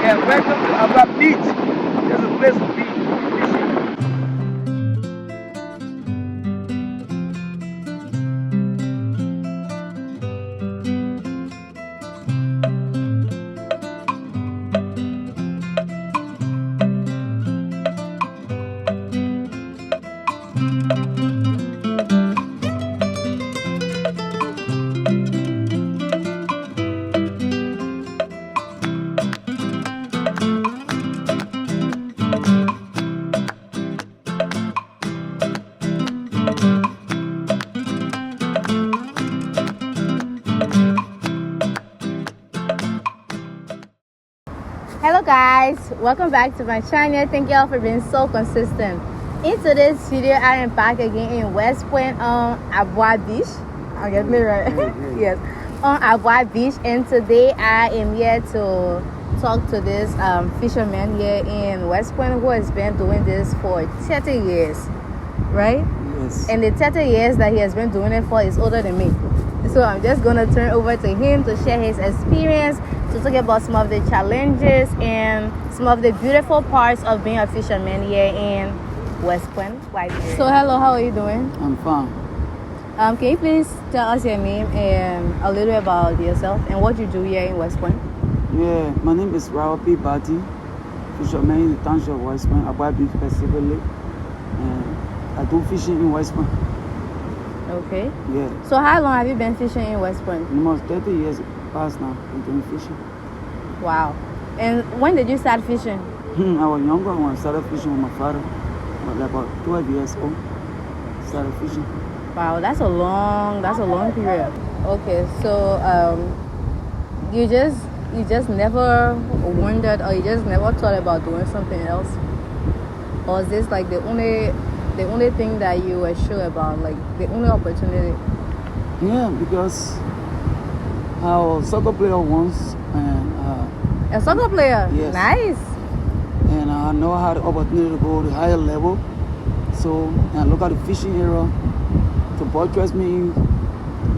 Yeah, welcome to Abba Beach. There's a place to be fishing. Hello guys, welcome back to my channel. Thank y'all for being so consistent. In today's video, I am back again in West Point on Abois Beach. I'm getting it right. Yes, on Abois Beach, and today I am here to talk to this fisherman here in West Point who has been doing this for 30 years, right? Yes. And the 30 years that he has been doing it for is older than me. So I'm just gonna turn over to him to share his experience, to talk about some of the challenges and some of the beautiful parts of being a fisherman here in West Point. So hello, how are you doing? I'm fine. Can you please tell us your name and a little bit about yourself and what you do here in West Point? Yeah, my name is Robert Bartee, fisherman in the township of West Point, Abois Beach specifically. And I do fishing in West Point. Okay. Yeah. So how long have you been fishing in West Point? Almost 30 years past now, I'm doing fishing. Wow. And when did you start fishing? I was younger when I started fishing with my father. I was about 12 years old. Started fishing. Wow, that's a long period. Okay, so you just never wondered, or you just never thought about doing something else? Or is this like the only thing that you were sure about, like the only opportunity? Yeah, because I was a soccer player once, and A soccer player? Yes. Nice. and I know I had the opportunity to go to higher level. So I look at the fishing area to buttress me,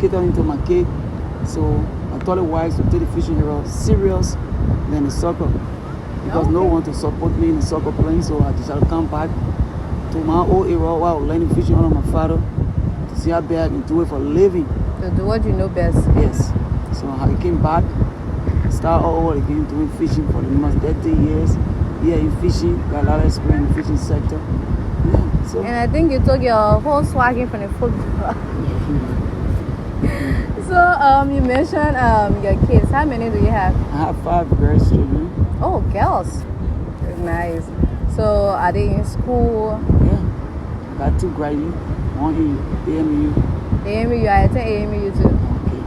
cater into my kid. So I thought it wise to take the fishing area serious than the soccer, because no one to support me in the soccer playing. So I decided to come back to my old area while I was learning fishing under my father to see how bad I can do it for a living. To do what you know best. Yes. So I came back, started all over again doing fishing for the last 30 years. Yeah, in fishing, got a lot of experience in the fishing sector. Yeah, so. And I think you took your whole swagging from the football. So you mentioned your kids. How many do you have? I have 5 girls children. Oh, girls. Nice. So are they in school? Yeah. I got 2 graduates, one in AMU. AMU, I attend AMU too. Okay.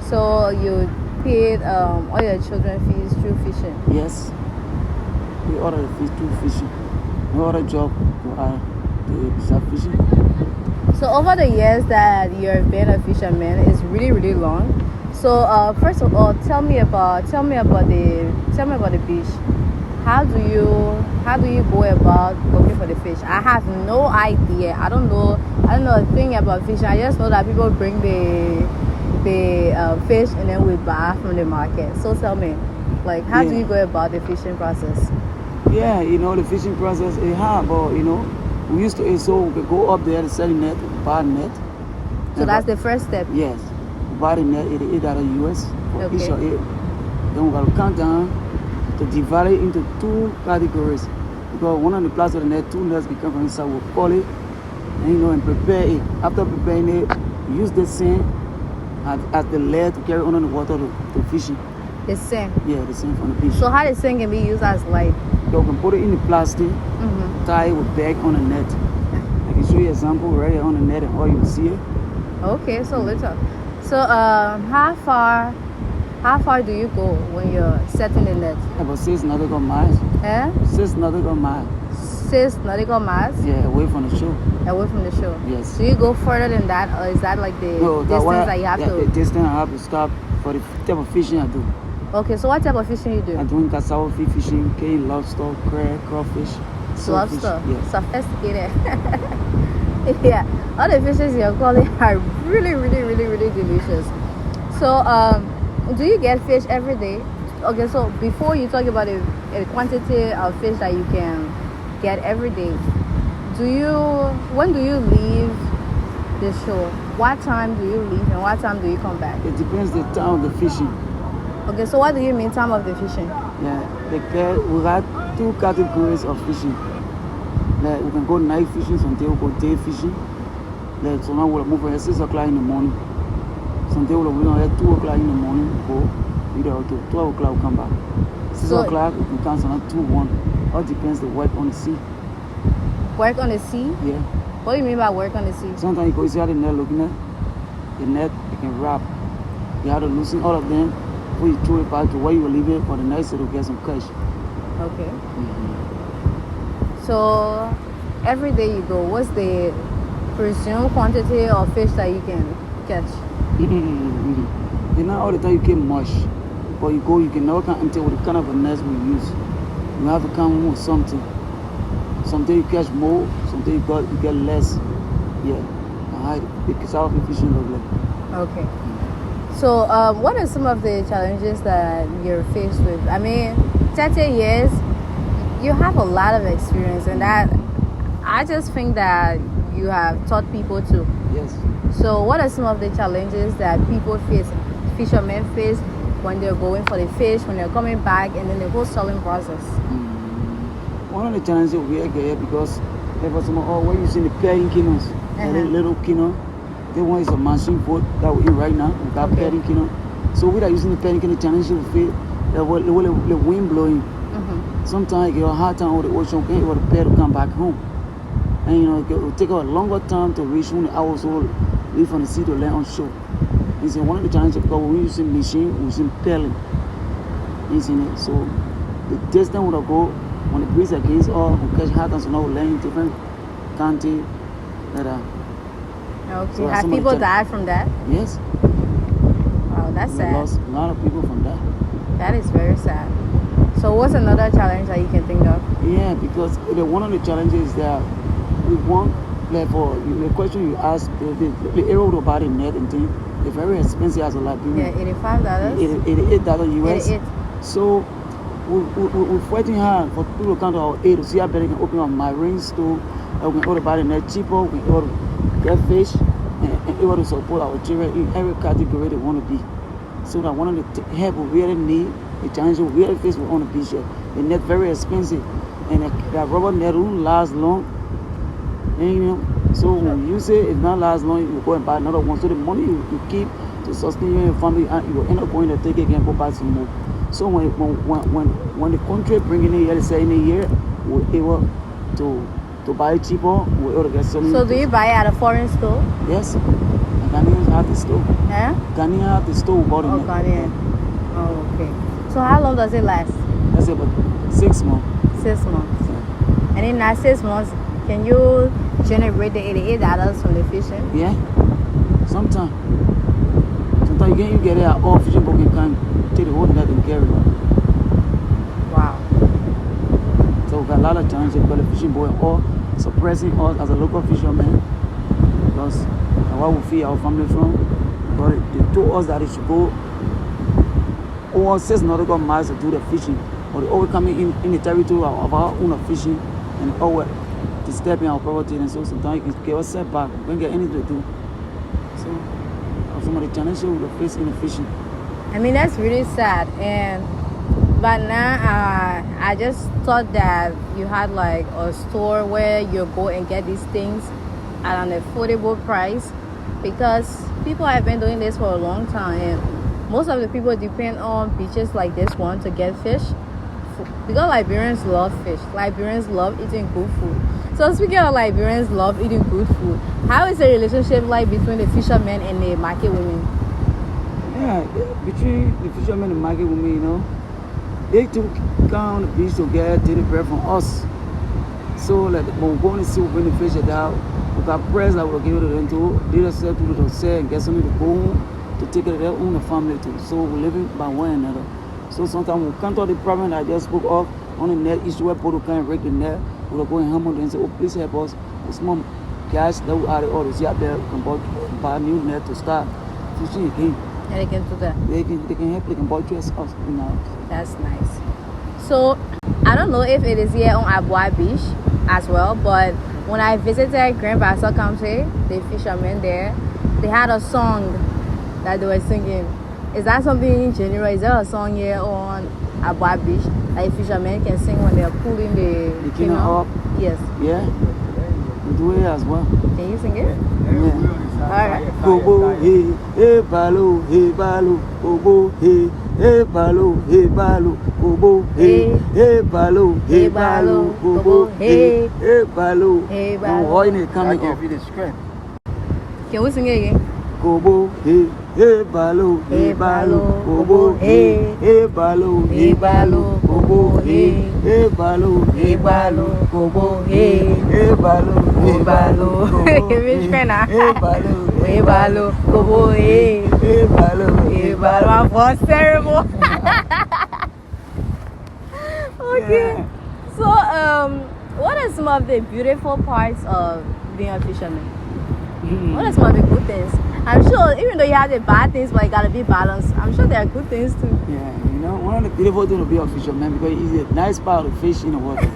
So you paid all your children fees through fishing? Yes. We order the fish through fishing. No other job to start fishing. So over the years that you've been a fisherman, it's really long. So first of all, tell me about the beach. How do you go about looking for the fish? I have no idea. I don't know a thing about fishing. I just know that people bring the fish and then we buy from the market. So tell me, like, how do you go about the fishing process? Yeah, the fishing process is hard, but we used to, so we could go up there to sell the net, buy the net. So that's the first step. Yes. Buy the net, $8 US for each of it. Then we got to count down to divide it into 2 categories. Because one of the parts of the net, 2 nets become from inside, we'll call it, and prepare it. After preparing it, use the sand as the lead to carry on the water to fishing. The sand? Yeah, the sand from the beach. So how the sand can be used as light? So we can put it in the plastic, tie it with bag on the net. I can show you an example right here on the net and all you will see it. Okay, so let's talk. So how far do you go when you're setting the net? About 6 nautical miles. 6 nautical miles. 6 nautical miles? Yeah, away from the shore. Away from the shore? Yes. Do you go further than that, or is that like the distance that you have to? The distance I have to stop for the type of fishing I do. Okay, so what type of fishing you do? I'm doing cassava fish fishing, cane, lobster, crab, crawfish. Lobster? Yeah. Sophisticated. Yeah, all the fishes you're calling are really delicious. So do you get fish every day? okay, so before you talk about a quantity of fish that you can get every day, when do you leave the shore? What time do you leave and what time do you come back? It depends the time of the fishing. Okay, so what do you mean time of the fishing? Yeah, we got two categories of fishing. Like we can go night fishing, sometimes we go day fishing. Like so now we'll move at 6 o'clock in the morning. Sometimes we'll move at 2 o'clock in the morning, go either to 12 o'clock, we'll come back. 6 o'clock, we can cancel at 2, 1. All depends the work on the sea. Work on the sea? Yeah. What do you mean by work on the sea? Sometimes you go see how the net looking at. The net, you can wrap. You have to loosen all of them before you throw it back to where you will leave it for the next day to get some cash. Okay. So every day you go, what's the presumed quantity of fish that you can catch? You know, all the time you get mush. But you go, you can never come empty with the kind of a net we use. You have to come with something. Sometimes you catch more, sometimes you get less. Yeah. Because how the fishing look like. Okay. So what are some of the challenges that you're faced with? I mean, 30 years, you have a lot of experience, and that I just think that you have taught people too. Yes. So what are some of the challenges that people face, fishermen face when they're going for the fish, when they're coming back, and then the whole selling process? One of the challenges we get here because we're using the pairing canoes, the little canoe. The one is a machine boat that we're in right now. We got pairing canoe. So we are using the pairing canoe. Challenge we feel the wind blowing. Sometimes you get a hard time on the ocean. You can't able to pair to come back home, and you know it will take a longer time to reach when the hours will leave from the sea to land on shore. It's one of the challenges because when we using machine, we're using pairing. So the distance will go. When the breeze against us, we catch hard times, so now we land in different county. Okay. So have people died from that? Yes. Wow, that's We sad. lost a lot of people from that. That is very sad. So what's another challenge that you can think of? Yeah, because one of the challenges is that we want, like for the question you asked, the arrow about the net and thing, it's very expensive as a Liberian. Yeah, $85. $88 US. 88. So we're fighting hard for people to come to our aid to see how better we can open up marine store, we can order about the net cheaper, we can able to get fish, and able to support our children in every category they want to be. So that one of the help we really need, the challenge we really face on the beach here. The net very expensive, and that rubber net won't last long. And, you know, so when you use it not last long, you go and buy another one. So the money you keep to sustain you and your family, you will end up going to take it again and go buy some more. So when the country bringing it here, say in a year, we're able to buy it cheaper, we're able to get some. So do you buy it at a foreign store? Yes. Ghanaians have the store. Yeah? Ghanaians have the store bought it. Oh, Ghanaian. Oh, okay. So how long does it last? That's about 6 months. 6 months. And in that 6 months, can you generate the $88 from the fishing? Yeah. Sometimes you get it at all fishing boat can take the whole net and carry it. Wow. So we got a lot of challenges because the fishing boat all suppressing us as a local fisherman. Because where we feed our family from. But they told us that they should go over 6 nautical miles to do the fishing. But they always coming in the territory of our own fishing and always disturbing our property. And so sometimes it can get us setback. We don't get anything to do. So some of the challenges we face in the fishing. I mean, that's really sad. But now I just thought that you had like a store where you go and get these things at an affordable price, because people have been doing this for a long time, and most of the people depend on beaches like this one to get fish, because Liberians love fish. Liberians love eating good food. So speaking of Liberians love eating good food, how is the relationship like between the fishermen and the market women? Yeah, between the fishermen and the market women, you know, they took down the beach to get daily bread from us. So like when we go and see when the fish are down, we got press that we'll give it to them to. They just sell people to sell and get something to go home to take care of their own family too. So we're living by one another. So sometimes we can't talk the problem that I just spoke of on the net issue where people can break the net. We'll go and hammer them and say, oh, please help us. It's more cash that we are the orders. Yeah, there can buy a new net to start fishing again. And they can do that. They can help. They can boil dress us in the house. That's nice. So I don't know if it is here on Abois Beach as well, but when I visited Grand Bassa County, the fishermen there, they had a song that they were singing. Is that something in general? Is there a song here on Abois Beach that fishermen can sing when they are pulling the canoe up? Yes. Yeah. We do it as well. Can you sing it? Yeah. Alright. Gobo hey, hey balo, gobo hey, hey balo, gobo hey, hey balo, gobo hey, hey balo. And why it coming up? Can we sing it again? Gobo hey, hey balo, gobo hey, hey balo, gobo hey, hey balo, gobo hey, hey balo, Which friend? hey balo. Hey, Balo, Kobo, hey, Balo. My voice terrible. Okay. Yeah. So, what are some of the beautiful parts of being a fisherman? What are some of the good things? I'm sure, even though you have the bad things, but you gotta be balanced. I'm sure there are good things too. Yeah, one of the beautiful things to be a fisherman because it's a nice part of fish in the water.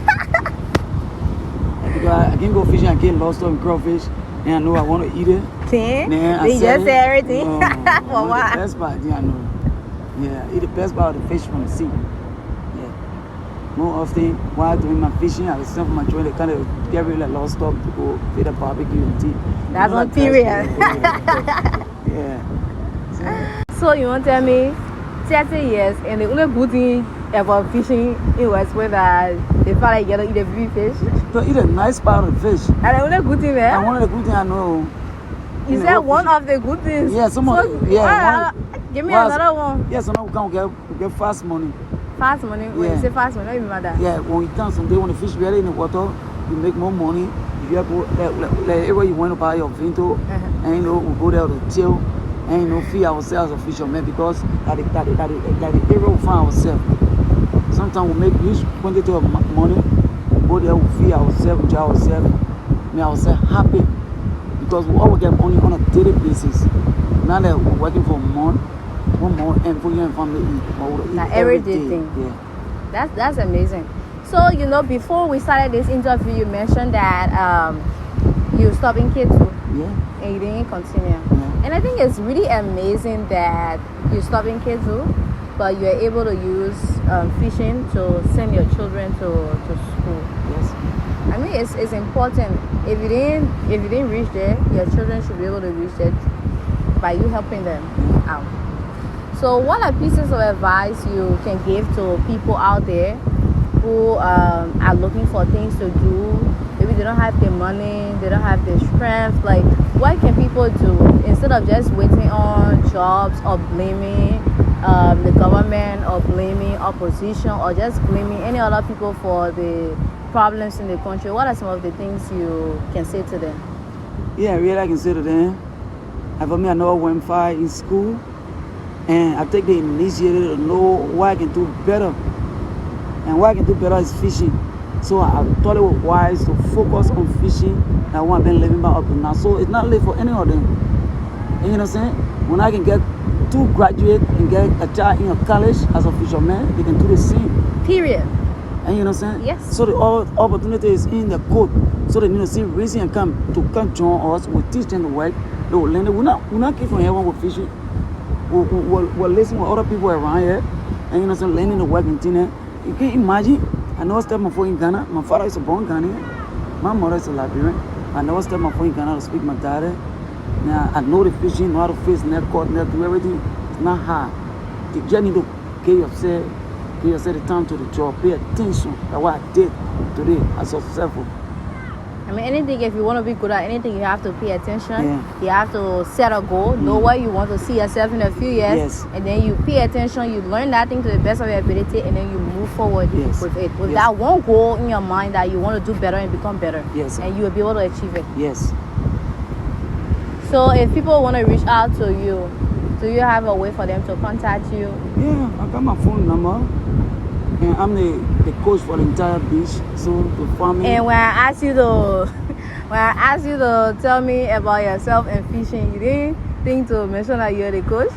Because I can go fishing and get lost in crawfish. And I know I want to eat it. Then I you just say everything. For what? The best part, I know. Yeah, eat the best part of the fish from the sea. Yeah. More often, while doing my fishing, I was sent for my joint, they kind of get really lost up to go feed a barbecue and tea. That's on period. Yeah. So you want to tell me 30 years and the only good thing about fishing in West was that they felt like you gotta eat a big fish? To eat a nice part of the fish. And the only good thing there? And one of the good things I know. You said one of the good things? Yeah, give me another one. Yeah, some people can get fast money. Fast money? When you say fast money, what do you mean by that? Yeah, when you turn someday when the fish really in the water, you make more money. If you have to, like everywhere you want to buy your vinto, and we go there to chill, and feed ourselves as a fisherman because that the area we find ourselves. Sometimes we make huge quantity of money, go there, we feed ourselves, enjoy ourselves, make ourselves happy because we always get money on a daily basis. Now that we're working for a month, 1 month, and for you and family eat. Like every day thing. Yeah. That's amazing. So, before we started this interview, you mentioned that you stopped in K2. Yeah. And you didn't continue. Yeah. And I think it's really amazing that you stopped in K2, but you're able to use fishing to send your children to school. Yes. I mean, it's important. If you didn't reach there, your children should be able to reach there by you helping them out. So, what are pieces of advice you can give to people out there who are looking for things to do? Maybe they don't have the money, they don't have the strength. Like, what can people do instead of just waiting on jobs or blaming the government or blaming opposition or just blaming any other people for the problems in the country? What are some of the things you can say to them? Yeah, really, I can say to them. For me, I know I went far in school, and I take the initiative to know what I can do better. And what I can do better is fishing. So I thought it was wise to focus on fishing. That's what I've been living by up to now. So it's not late for any of them. And you know what I'm saying? When I can get 2 graduates and get a child in a college as a fisherman, they can do the same. Period. And you know what I'm saying? Yes. So the opportunity is in the code. So they need to see reason and come join us. We teach them the work. They will learn it. We're not keep from here when we're fishing. We'll listen with other people around here. And you know what I'm saying? Learning the work and things. You can imagine. I never stepped my foot in Ghana. My father is a born Ghanaian. My mother is a Liberian. I never stepped my foot in Ghana to speak my dialect. Now I know the fishing, know how to fish, net cut, net do everything. It's not hard. You just need to give yourself the time to the job. Pay attention. That's what I did today. I'm successful. I mean, anything, if you want to be good at anything, you have to pay attention. Yeah. You have to set a goal, know where you want to see yourself in a few years. Yes. And then you pay attention, you learn that thing to the best of your ability, and then you move forward with it. With that one goal in your mind that you want to do better and become better. Yes. And you will be able to achieve it. Yes. So if people want to reach out to you, do you have a way for them to contact you? Yeah, I got my phone number. And I'm the coach for the entire beach, so the farming. And when I asked you to tell me about yourself and fishing, you didn't think to mention that you're the coach?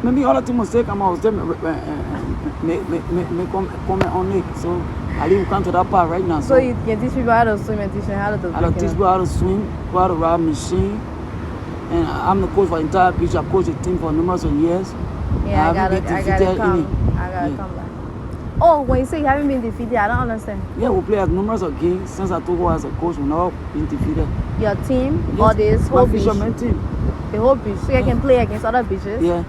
Maybe other thing mistake, I was there, make comment on it. So I didn't come to that part right now. So you can teach people how to swim and teach them how to do I teach people how to swim, how to ride machine. And I'm the coach for the entire beach. I coached the team for numerous of years. Yeah, I gotta come back. Oh, when you say you haven't been defeated, I don't understand. Yeah, we play as numerous of games. Since I took over as a coach, we've not been defeated. Your team? Yes, Or this whole beach? fisherman team. The whole beach. So you can play against other beaches? Yeah.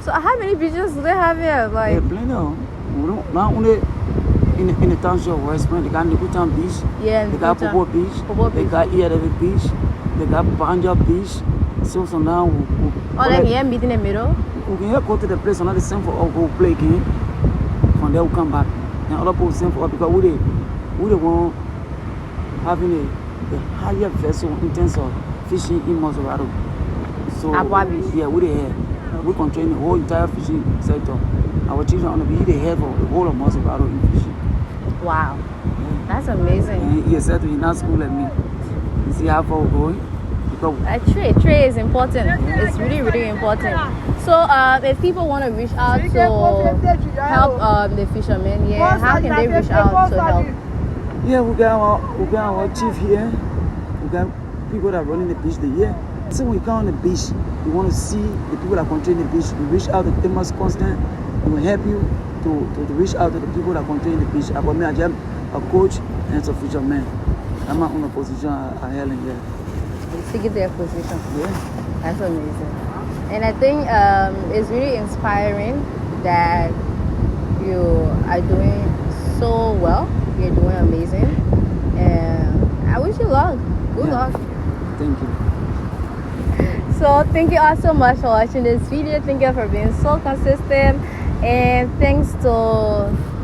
So how many beaches do they have here? Like, Yeah, plenty of. Not only in the township of West Point, they got Nikutan Beach. yeah, They got Popo Beach. They got Iyadebe Beach. They got Banja Beach. So now oh, they here meet in the middle? we can go to the place another same for us go play game. From there we come back. And other people same for us because we the one having a higher vessel in terms of fishing in Monrovia. So yeah, we the head. We control the whole entire fishing sector. Our children on the be the head for the whole of Monrovia in fishing. Wow. Yeah. That's amazing. And he said to me, not school like me. You see how far we're going? Trade is important. It's really, really important. So if people want to reach out to help the fishermen, yeah, how can they reach out to help? Yeah, we got our chief here. We got people that are running the beach here. So when you come on the beach, you want to see the people that control the beach. You reach out to Amos Constant. It will help you to reach out to the people that control the beach. About me, I'm a coach and it's a fisherman. I'm not in a position I held in here. To get their position. Yeah. That's amazing. And I think it's really inspiring that you are doing so well. You're doing amazing. And I wish you luck. Good luck. Thank you. So thank you all so much for watching this video. Thank you for being so consistent. And thanks to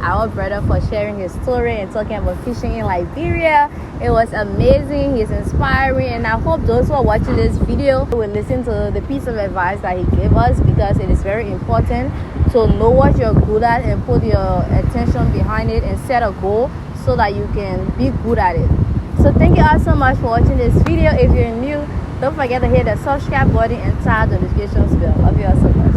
our brother for sharing his story and talking about fishing in Liberia. It was amazing. He's inspiring, and I hope those who are watching this video will listen to the piece of advice that he gave us, because it is very important to know what you're good at and put your attention behind it and set a goal so that you can be good at it. So thank you all so much for watching this video. If you're new, don't forget to hit the subscribe button and turn the notifications bell. Love you all so much.